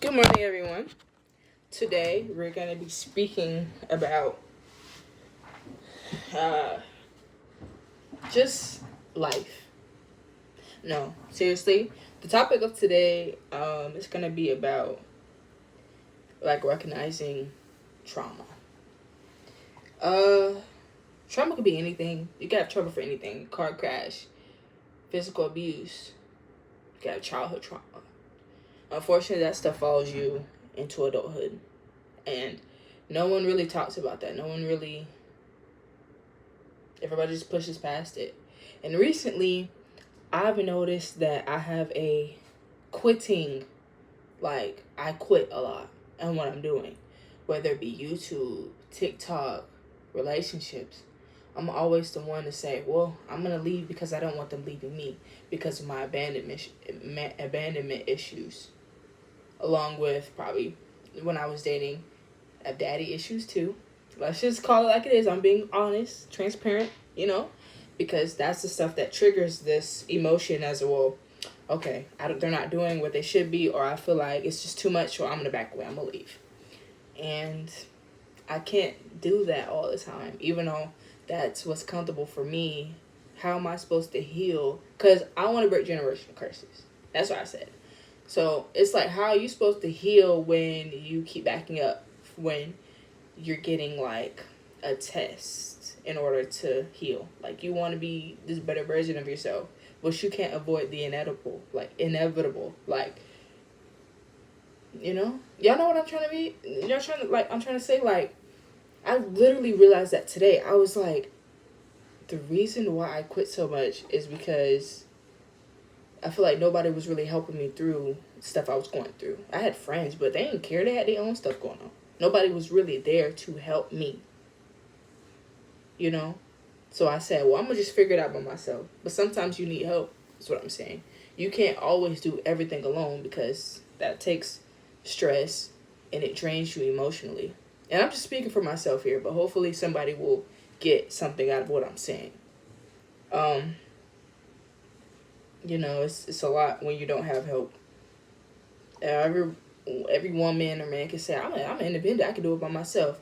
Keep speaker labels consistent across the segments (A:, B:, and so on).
A: Good morning, everyone. Today, we're going to be speaking about uh, just life. No, seriously. The topic of today is going to be about recognizing trauma. Uh, Trauma could be anything. You can have trauma for anything: car crash, physical abuse. You can have childhood trauma. Unfortunately, that stuff follows you into adulthood, and no one really talks about that. No one really. Everybody just pushes past it. And recently, I've noticed that I have a quitting, I quit a lot on what I'm doing, whether it be YouTube, TikTok, relationships. I'm always the one to say, well, I'm going to leave because I don't want them leaving me because of my abandonment issues. Along with probably when I was dating, I have daddy issues too. Let's just call it like it is. I'm being honest, transparent, because that's the stuff that triggers this emotion as a, well, okay, they're not doing what they should be, or I feel like it's just too much, or I'm going to back away, I'm going to leave. And I can't do that all the time, even though that's what's comfortable for me. How am I supposed to heal? Because I want to break generational curses. That's what I said. So it's like, how are you supposed to heal when you keep backing up, when you're getting a test in order to heal? You want to be this better version of yourself, but you can't avoid the inevitable. Y'all know what I'm trying to be. Y'all trying to I'm trying to say I literally realized that today. I was like, the reason why I quit so much is because I feel like nobody was really helping me through stuff I was going through. I had friends, but they didn't care. They had their own stuff going on. Nobody was really there to help me. So I said, well, I'm going to just figure it out by myself. But sometimes you need help. That's what I'm saying. You can't always do everything alone because that takes stress and it drains you emotionally. And I'm just speaking for myself here, but hopefully somebody will get something out of what I'm saying. It's a lot when you don't have help. Every woman or man can say, I'm independent, I can do it by myself.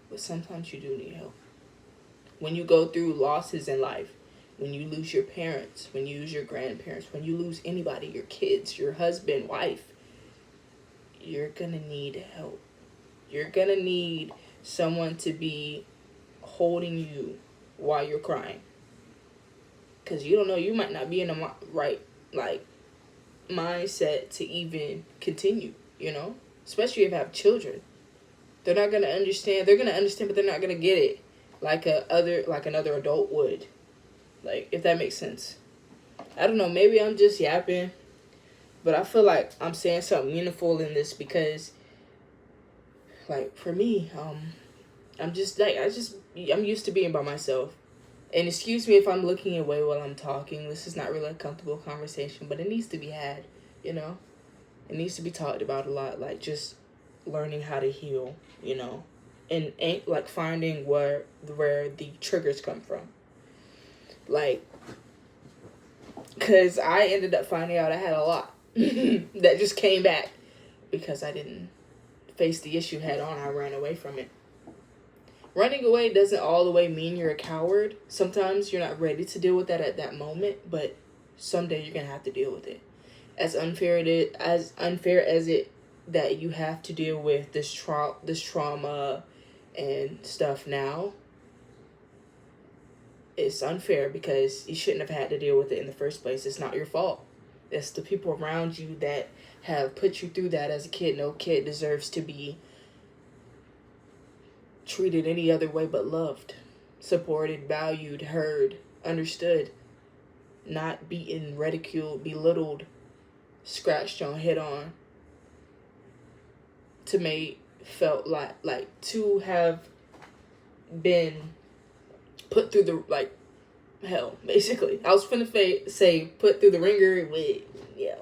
A: But sometimes you do need help. When you go through losses in life, when you lose your parents, when you lose your grandparents, when you lose anybody, your kids, your husband, wife, you're gonna need help. You're gonna need someone to be holding you while you're crying. Because you don't know, you might not be in the right, mindset to even continue, Especially if you have children. They're not going to understand. They're going to understand, but they're not going to get it like another adult would. If that makes sense. I don't know, maybe I'm just yapping, but I feel like I'm saying something meaningful in this because, for me, I'm just, I'm used to being by myself. And excuse me if I'm looking away while I'm talking. This is not really a comfortable conversation, but it needs to be had, It needs to be talked about a lot, just learning how to heal, and finding where the triggers come from. Because I ended up finding out I had a lot that just came back because I didn't face the issue head on. I ran away from it. Running away doesn't all the way mean you're a coward. Sometimes you're not ready to deal with that at that moment, but someday you're going to have to deal with it. As unfair as it that you have to deal with this trauma and stuff now, it's unfair because you shouldn't have had to deal with it in the first place. It's not your fault. It's the people around you that have put you through that as a kid. No kid deserves to be treated any other way but loved, supported, valued, heard, understood, not beaten, ridiculed, belittled, scratched on, hit on, felt to have been put through the hell, basically. I was finna say put through the ringer with, yeah.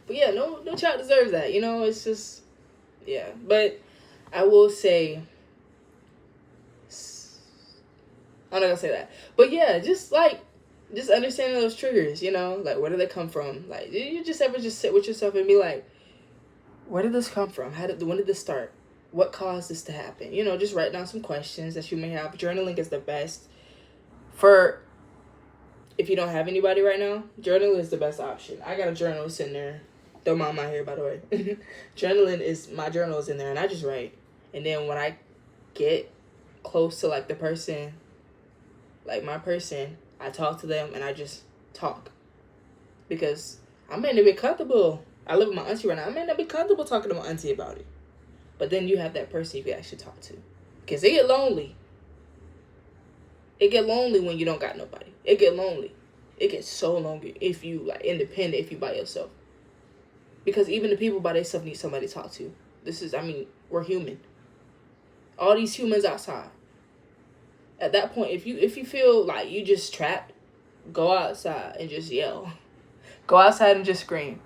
A: But yeah, no child deserves that, it's just, yeah. But I will say, I'm not gonna say that. But yeah, just understanding those triggers, where do they come from? You just ever just sit with yourself and be like, where did this come from? When did this start? What caused this to happen? You know, just write down some questions that you may have. Journaling is the best. For if you don't have anybody right now, journaling is the best option. I got a journal sitting there. Don't mind my hair, by the way. Journaling is, my journal is in there, and I just write. And then when I get close to, like, the person, like my person, I talk to them, and I just talk. Because I may not be comfortable. I live with my auntie right now. I may not be comfortable talking to my auntie about it. But then you have that person you can actually talk to. Because it get lonely. It get lonely when you don't got nobody. It get lonely. It gets so lonely if you, like, independent, if you by yourself. Because even the people by themselves need somebody to talk to. We're human. All these humans outside. At that point, if you feel like you just trapped, go outside and just yell. Go outside and just scream.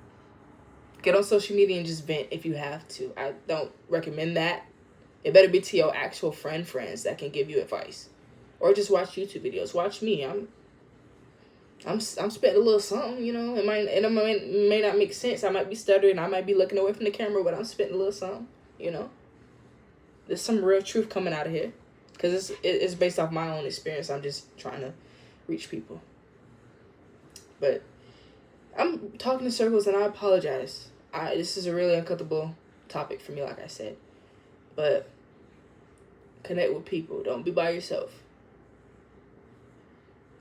A: Get on social media and just vent if you have to. I don't recommend that. It better be to your actual friends that can give you advice. Or just watch YouTube videos. Watch me. I'm spitting a little something, you know. It may not make sense. I might be stuttering. I might be looking away from the camera, but I'm spitting a little something, you know. There's some real truth coming out of here. Because it's based off my own experience. I'm just trying to reach people. But I'm talking in circles, and I apologize. This is a really uncomfortable topic for me, like I said. But connect with people. Don't be by yourself.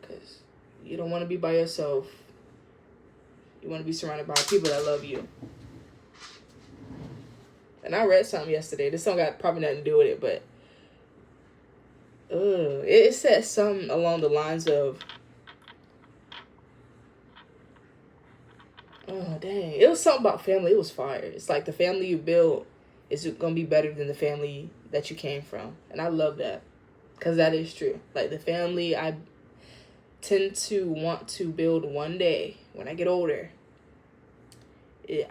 A: Because you don't want to be by yourself. You want to be surrounded by people that love you. And I read something yesterday. This don't got probably nothing to do with it, but it said something along the lines of, oh, dang. It was something about family. It was fire. It's like the family you build is going to be better than the family that you came from. And I love that. Because that is true. Like, the family I tend to want to build one day when I get older,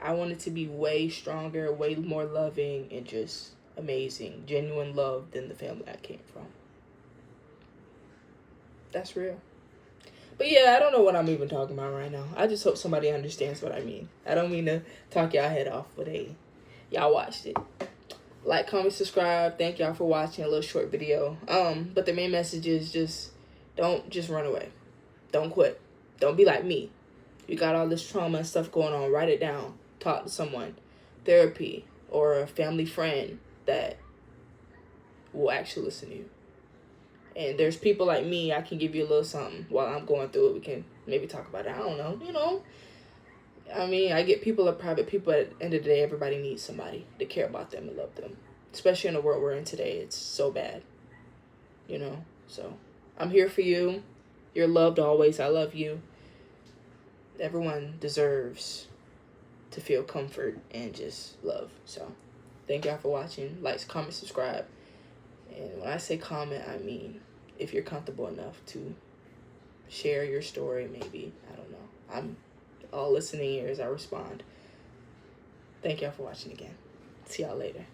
A: I want it to be way stronger, way more loving, and just amazing, genuine love than the family I came from. That's real. But yeah, I don't know what I'm even talking about right now. I just hope somebody understands what I mean. I don't mean to talk y'all head off, but hey, y'all watched it. Like, comment, subscribe. Thank y'all for watching a little short video. But the main message is just don't just run away. Don't quit. Don't be like me. You got all this trauma and stuff going on. Write it down. Talk to someone. Therapy or a family friend that will actually listen to you. And there's people like me, I can give you a little something while I'm going through it. We can maybe talk about it. I don't know. You know. I mean, I get people are private people. At the end of the day, everybody needs somebody to care about them and love them. Especially in the world we're in today. It's so bad. You know. So, I'm here for you. You're loved always. I love you. Everyone deserves to feel comfort and just love. So, thank y'all for watching. Like, comment, subscribe. And when I say comment, I mean if you're comfortable enough to share your story, maybe. I don't know. I'm all listening ears. I respond. Thank y'all for watching again. See y'all later.